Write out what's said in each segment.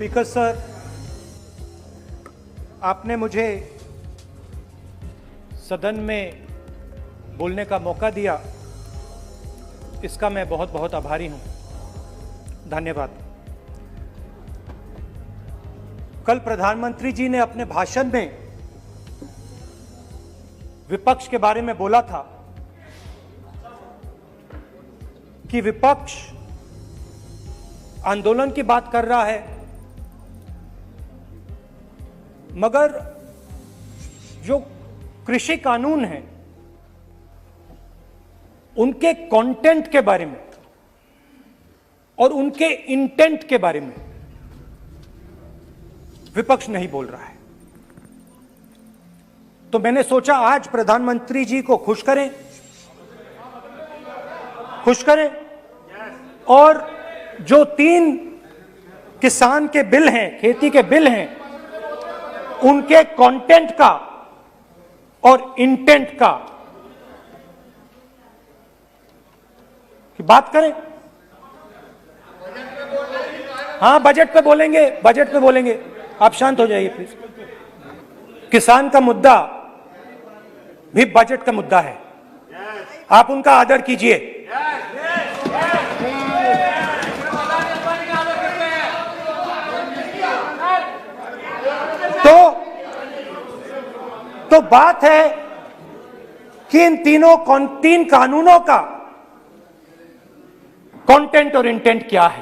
Speaker sir, आपने मुझे सदन में बोलने का मौका दिया, इसका मैं बहुत बहुत आभारी हूं। धन्यवाद। कल प्रधानमंत्री जी ने अपने भाषण में विपक्ष के बारे में बोला था कि विपक्ष आंदोलन की बात कर रहा है, मगर जो कृषि कानून है उनके कंटेंट के बारे में और उनके इंटेंट के बारे में विपक्ष नहीं बोल रहा है। तो मैंने सोचा आज प्रधानमंत्री जी को खुश करें और जो 3 किसान के बिल हैं, खेती के बिल हैं, उनके कंटेंट का और इंटेंट का की बात करें। हाँ, बजट पे बोलेंगे। आप शांत हो जाइए प्लीज। किसान का मुद्दा भी बजट का मुद्दा है, आप उनका आदर कीजिए। तो बात है कि इन 3 कानूनों का कंटेंट और इंटेंट क्या है।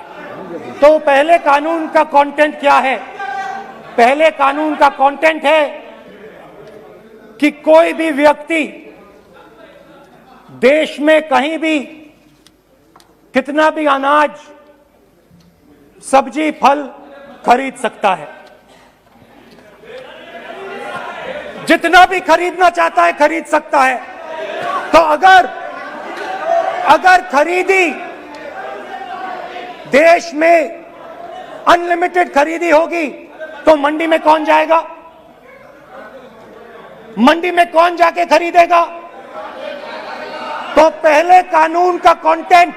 तो पहले कानून का कंटेंट क्या है? पहले कानून का कंटेंट है कि कोई भी व्यक्ति देश में कहीं भी कितना भी अनाज, सब्जी, फल खरीद सकता है, जितना भी खरीदना चाहता है खरीद सकता है। तो अगर खरीदी देश में अनलिमिटेड खरीदी होगी तो मंडी में कौन जाएगा? मंडी में कौन जाके खरीदेगा? तो पहले कानून का कंटेंट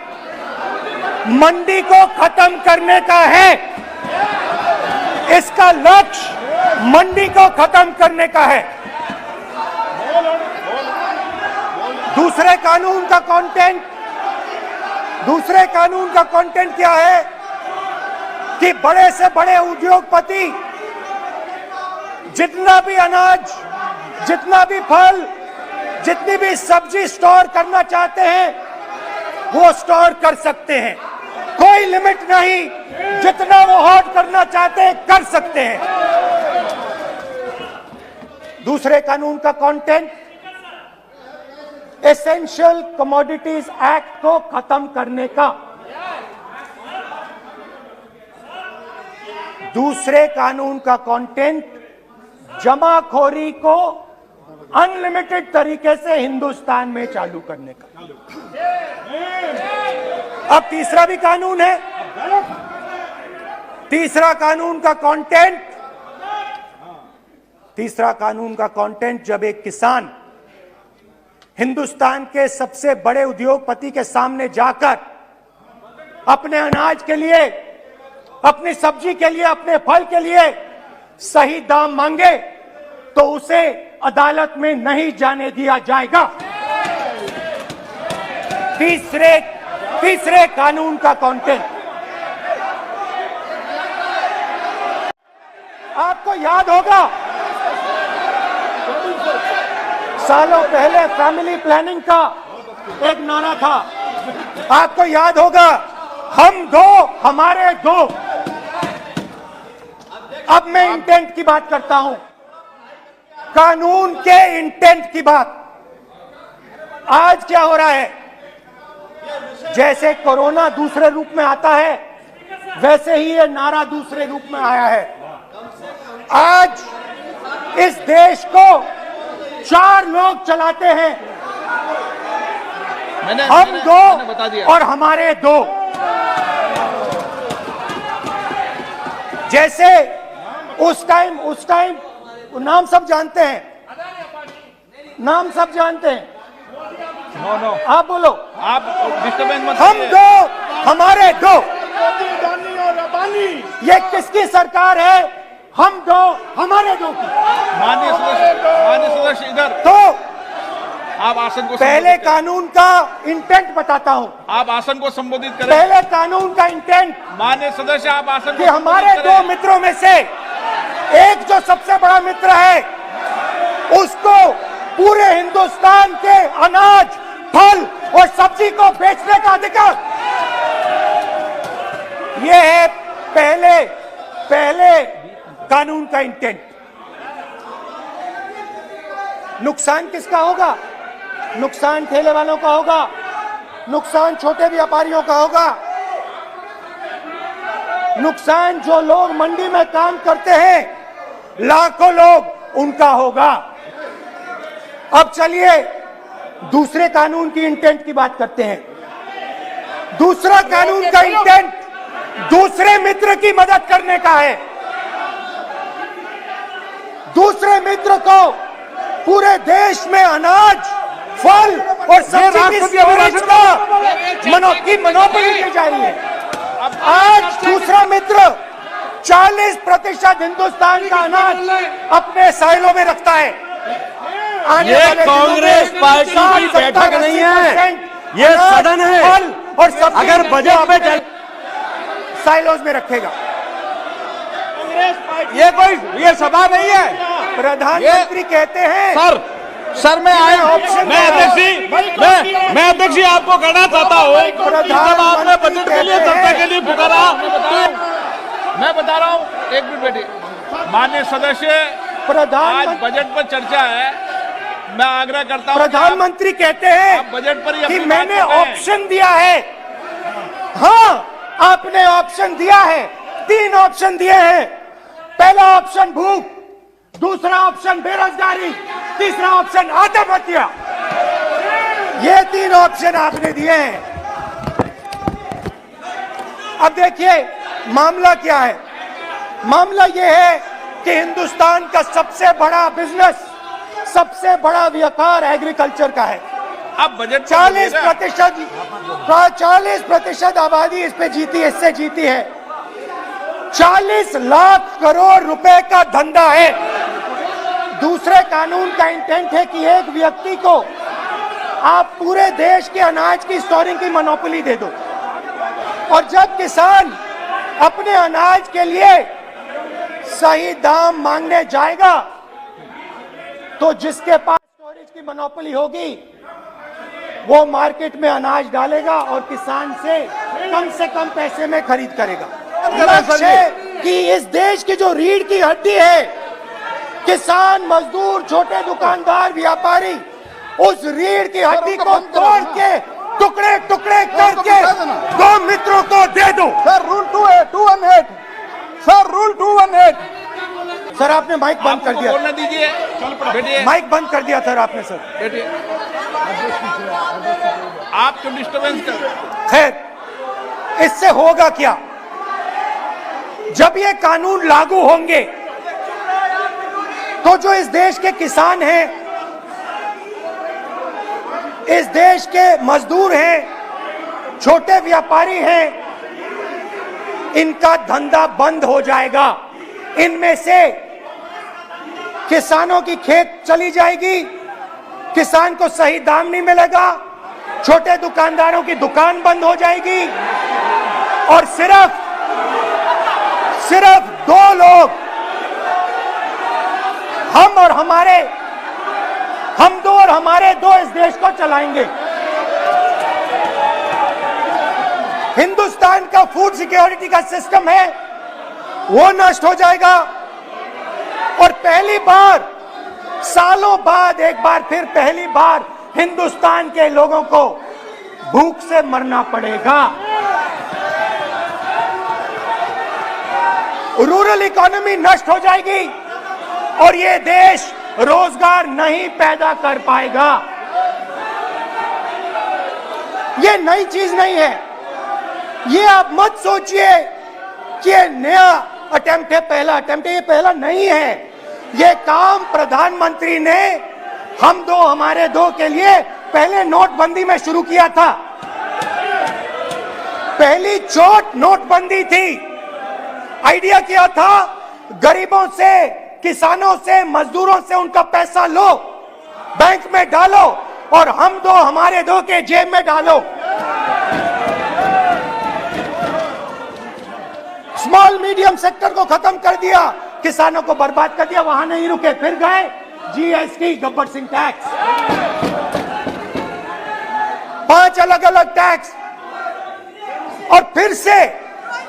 मंडी को खत्म करने का है। इसका लक्ष्य मंडी को खत्म करने का है। दूसरे कानून का कंटेंट क्या है कि बड़े से बड़े उद्योगपति जितना भी अनाज, जितना भी फल, जितनी भी सब्जी स्टोर करना चाहते हैं वो स्टोर कर सकते हैं, कोई लिमिट नहीं। जितना वो होल्ड करना चाहते हैं कर सकते हैं। दूसरे कानून का कंटेंट एसेंशियल कमोडिटीज एक्ट को खत्म करने का। दूसरे कानून का कंटेंट जमाखोरी को अनलिमिटेड तरीके से हिंदुस्तान में चालू करने का। अब तीसरा भी कानून है। तीसरा कानून का कंटेंट जब एक किसान हिंदुस्तान के सबसे बड़े उद्योगपति के सामने जाकर अपने अनाज के लिए, अपनी सब्जी के लिए, अपने फल के लिए सही दाम मांगे तो उसे अदालत में नहीं जाने दिया जाएगा। तीसरे कानून का कंटेंट, आपको याद होगा सालों पहले फैमिली प्लानिंग का एक नारा था, आपको याद होगा, हम 2 हमारे 2। अब मैं इंटेंट की बात करता हूं, कानून के इंटेंट की बात। आज क्या हो रहा है, जैसे कोरोना दूसरे रूप में आता है वैसे ही ये नारा दूसरे रूप में आया है। आज इस देश को 4 लोग चलाते हैं, हम 2 और हमारे 2। जैसे उस टाइम नाम सब जानते हैं, आप बोलो, आप डिस्टर्बेंस मत। हम 2 हमारे 2। ये किसकी सरकार है? हम दो, हमारे दो की। माननीय सदस्य इधर तो आप आसन को पहले कानून का इंटेंट बताता हूं। आप आसन को संबोधित करें। पहले कानून का इंटेंट माननीय सदस्य आप आसन कि हमारे दो मित्रों में से एक जो सबसे बड़ा मित्र है उसको पूरे हिंदुस्तान के अनाज, फल और सब्जी को बेचने का अधिकार। यह है पहले कानून का इंटेंट। नुकसान किसका होगा? नुकसान ठेले वालों का होगा, नुकसान छोटे व्यापारियों का होगा, नुकसान जो लोग मंडी में काम करते हैं, लाखों लोग, उनका होगा। अब चलिए दूसरे कानून की इंटेंट की बात करते हैं। दूसरा कानून का इंटेंट दूसरे मित्र की मदद करने का है। दूसरे मित्र को पूरे देश में अनाज, फल और सब्जी की मोनोपोली दी जा रही है। आज दूसरा मित्र 40% हिंदुस्तान का अनाज अपने साइलों में रखता है। ये कांग्रेस पार्टी की बैठक नहीं है, ये सदन है। फल और सब्जी अगर बजट पे साइलोज में रखेगा। ये सभा नहीं है। प्रधानमंत्री कहते हैं सर मैं अध्यक्ष जी आपको कहना चाहता हूँ, जब आपने बजट के लिए चर्चा के लिए पुकारा तो मैं बता रहा हूँ, एक मिनट बैठिए। माननीय सदस्य, आज बजट पर चर्चा है, मैं आग्रह करता हूँ। प्रधानमंत्री कहते हैं बजट पर कि मैंने ऑप्शन दिया है। हाँ, आपने ऑप्शन दिया है। 3 ऑप्शन दिए हैं। पहला ऑप्शन भूख, दूसरा ऑप्शन बेरोजगारी, तीसरा ऑप्शन आत्महत्या। ये 3 ऑप्शन आपने दिए हैं। अब देखिए मामला क्या है। मामला यह है कि हिंदुस्तान का सबसे बड़ा बिजनेस, सबसे बड़ा व्यापार एग्रीकल्चर का है। अब बजट 40% आबादी इस पे जीती है, इससे जीती है। 40 लाख करोड़ रुपए का धंधा है। दूसरे कानून का इंटेंट है कि एक व्यक्ति को आप पूरे देश के अनाज की स्टोरिंग की मोनोपोली दे दो, और जब किसान अपने अनाज के लिए सही दाम मांगने जाएगा तो जिसके पास स्टोरेज की मोनोपोली होगी वो मार्केट में अनाज डालेगा और किसान से कम पैसे में खरीद करेगा। लक्ष्य है कि इस देश की जो रीढ़ की हड्डी है, किसान, मजदूर, छोटे दुकानदार, व्यापारी, उस रीढ़ की हड्डी को तोड़ के टुकड़े टुकड़े करके 2 मित्रों को दे दो। Sir rule 218 sir rule 218। Sir आपने माइक बंद कर दिया। बोलने दीजिए। माइक बंद कर दिया सर आपने। सर बैठिए, आप तो डिस्टर्बेंस कर। खैर, इससे होगा क्या? जब ये कानून लागू होंगे तो जो इस देश के किसान हैं, इस देश के मजदूर हैं, छोटे व्यापारी हैं, इनका धंधा बंद हो जाएगा। इनमें से किसानों की खेत चली जाएगी, किसान को सही दाम नहीं मिलेगा, छोटे दुकानदारों की दुकान बंद हो जाएगी, और सिर्फ 2 लोग, हम दो और हमारे 2 इस देश को चलाएंगे। हिंदुस्तान का फूड सिक्योरिटी का सिस्टम है वो नष्ट हो जाएगा, और पहली बार सालों बाद एक बार फिर पहली बार हिंदुस्तान के लोगों को भूख से मरना पड़ेगा। रूरल इकोनॉमी नष्ट हो जाएगी और ये देश रोजगार नहीं पैदा कर पाएगा। ये नई चीज नहीं है। ये आप मत सोचिए कि ये नया अटेम्प्ट है, पहला अटेम्प्ट है। ये पहला नहीं है। ये काम प्रधानमंत्री ने हम दो हमारे दो के लिए पहले नोटबंदी में शुरू किया था। पहली चोट नोटबंदी थी, आइडिया किया था गरीबों से, किसानों से, मजदूरों से उनका पैसा लो, बैंक में डालो और हम दो हमारे दो के जेब में डालो। स्मॉल मीडियम सेक्टर को खत्म कर दिया, किसानों को बर्बाद कर दिया। वहां नहीं रुके, फिर गए जीएसटी, गब्बर सिंह टैक्स, 5 अलग अलग टैक्स, और फिर से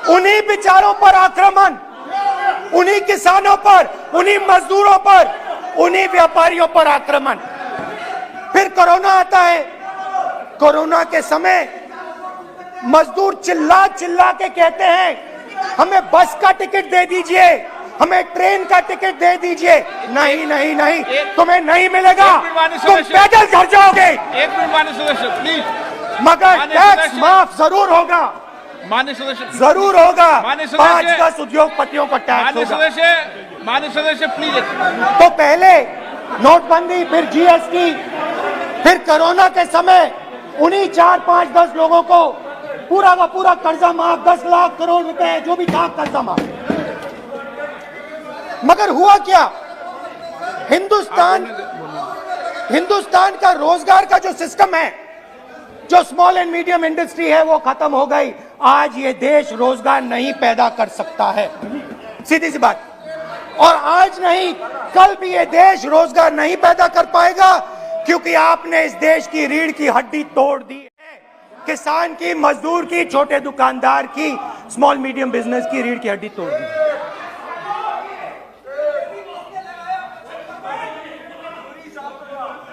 उन्हीं बेचारों पर आक्रमण, उन्हीं किसानों पर, उन्हीं मजदूरों पर, उन्हीं व्यापारियों पर आक्रमण। फिर कोरोना आता है। कोरोना के समय मजदूर चिल्ला चिल्ला के कहते हैं हमें बस का टिकट दे दीजिए, हमें ट्रेन का टिकट दे दीजिए। नहीं नहीं नहीं, तुम्हें नहीं मिलेगा, तुम पैदल घर जाओगे। एक मिनट माननीय सदस्य प्लीज। मगर टैक्स माफ जरूर होगा, माननीय सदस्य जरूर होगा। माननीय सदस्य 5-10 उद्योगपतियों को टैक्स होगा। माननीय सदस्य प्लीज। तो पहले नोटबंदी, फिर जीएसटी, फिर कोरोना के समय उन्हीं 4-5-10 लोगों को पूरा का पूरा कर्जा माफ, 10 लाख करोड़ रुपए जो भी था कर्जा माफ। मगर हुआ क्या? हिंदुस्तान का रोजगार का जो सिस्टम है, जो स्मॉल एंड मीडियम इंडस्ट्री है, वो खत्म हो गई। आज ये देश रोजगार नहीं पैदा कर सकता है, सीधी सी बात। और आज नहीं, कल भी ये देश रोजगार नहीं पैदा कर पाएगा, क्योंकि आपने इस देश की रीढ़ की हड्डी तोड़ दी है। किसान की, मजदूर की, छोटे दुकानदार की, स्मॉल मीडियम बिजनेस की रीढ़ की हड्डी तोड़ दी।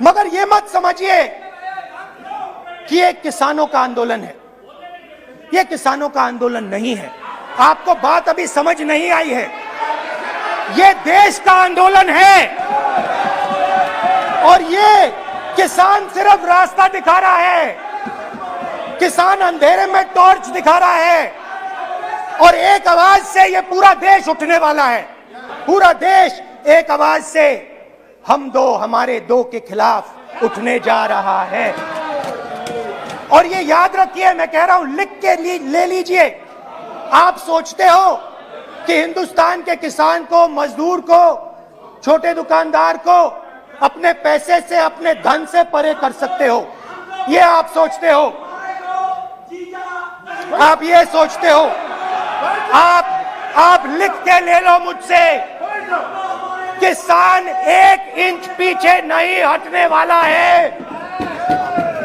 मगर ये मत समझिए कि ये किसानों का आंदोलन है। ये किसानों का आंदोलन नहीं है। आपको बात अभी समझ नहीं आई है। ये देश का आंदोलन है और ये किसान सिर्फ रास्ता दिखा रहा है। किसान अंधेरे में टॉर्च दिखा रहा है और एक आवाज से ये पूरा देश उठने वाला है। पूरा देश एक आवाज से हम दो हमारे दो के खिलाफ उठने जा रहा है। और ये याद रखिए, मैं कह रहा हूं, लिख के ले लीजिए। आप सोचते हो कि हिंदुस्तान के किसान को, मजदूर को, छोटे दुकानदार को अपने पैसे से, अपने धन से परे कर सकते हो, ये आप सोचते हो। आप ये सोचते हो। आप लिख के ले लो मुझसे, किसान 1 इंच पीछे नहीं हटने वाला है।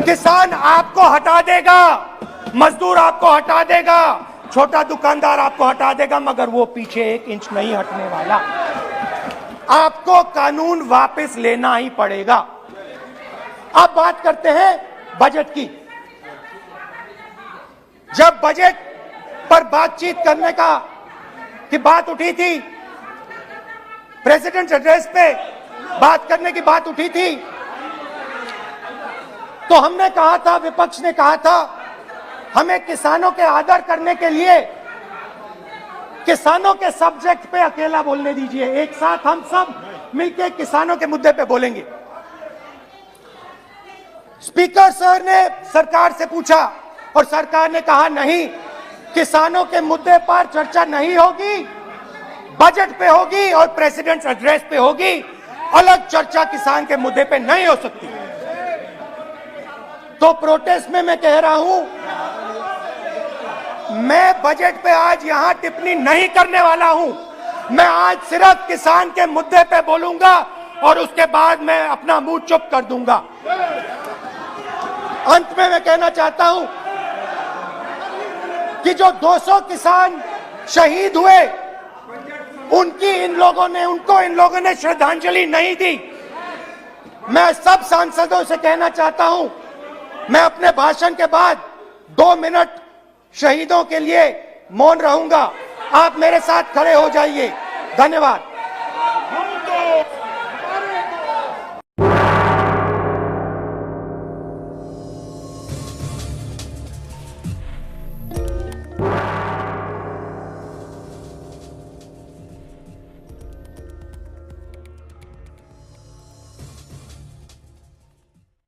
किसान आपको हटा देगा, मजदूर आपको हटा देगा, छोटा दुकानदार आपको हटा देगा, मगर वो पीछे 1 इंच नहीं हटने वाला। आपको कानून वापस लेना ही पड़ेगा। अब बात करते हैं बजट की। जब बजट पर बातचीत करने की बात उठी थी, प्रेसिडेंट एड्रेस पे बात करने की बात उठी थी, तो हमने कहा था, विपक्ष ने कहा था, हमें किसानों के आदर करने के लिए किसानों के सब्जेक्ट पे अकेला बोलने दीजिए। एक साथ हम सब मिलकर किसानों के मुद्दे पे बोलेंगे। स्पीकर सर ने सरकार से पूछा और सरकार ने कहा नहीं, किसानों के मुद्दे पर चर्चा नहीं होगी, बजट पे होगी और प्रेसिडेंट एड्रेस पे होगी। अलग चर्चा किसान के मुद्दे पे नहीं हो सकती। तो प्रोटेस्ट में मैं कह रहा हूं, मैं बजट पे आज यहां टिप्पणी नहीं करने वाला हूं। मैं आज सिर्फ किसान के मुद्दे पे बोलूंगा और उसके बाद मैं अपना मुंह चुप कर दूंगा। अंत में मैं कहना चाहता हूं कि जो 200 किसान शहीद हुए, उनको इन लोगों ने श्रद्धांजलि नहीं दी। मैं सब सांसदों से कहना चाहता हूं, मैं अपने भाषण के बाद 2 मिनट शहीदों के लिए मौन रहूंगा। आप मेरे साथ खड़े हो जाइए। धन्यवाद।